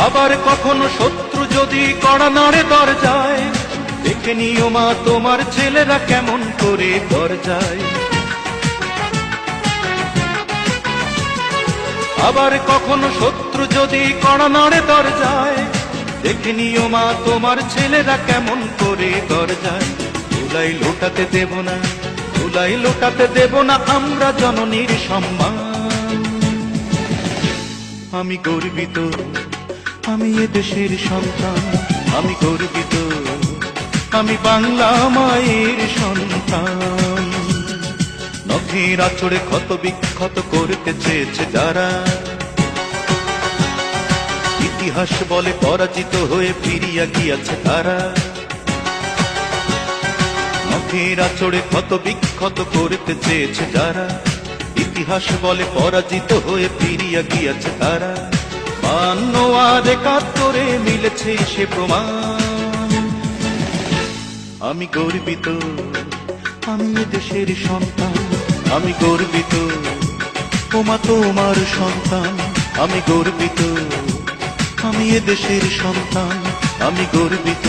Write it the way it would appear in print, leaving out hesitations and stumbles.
আবার কখনো শত্রু যদি কড়া নাড়ে দরজায়, দেখে নিও মা তোমার ছেলেরা কেমন করে দরজায়। আবার কখনো শত্রু যদি কড়া নাড়ে দরজায়, দেখে নিও মা তোমার ছেলেরা কেমন করে দরজায়। ধুলাই লোটাতে দেব না, ধুলাই লোটাতে দেব না আমরা জননীর সম্মান। আমি গর্বিত, আমি এ দেশের সন্তান, আমি গর্বিত, আমি বাংলা মায়ের সন্তান। নখের আঁচড়ে ক্ষত বিক্ষত করতে চেয়েছে যারা, ইতিহাস বলে পরাজিত হয়ে ফিরিয়া গিয়াছে তারা। নখের আঁচড়ে ক্ষত বিক্ষত করতে চেয়েছে যারা, ইতিহাস বলে পরাজিত হয়ে ফিরিয়া গিয়াছে তারা। 52 আর 71 মিলেছে সে প্রমাণ। আমি গর্বিত, আমি এ দেশের সন্তান, আমি গর্বিত, ওমা তোমার সন্তান। আমি গর্বিত, আমি এ দেশের সন্তান, আমি গর্বিত।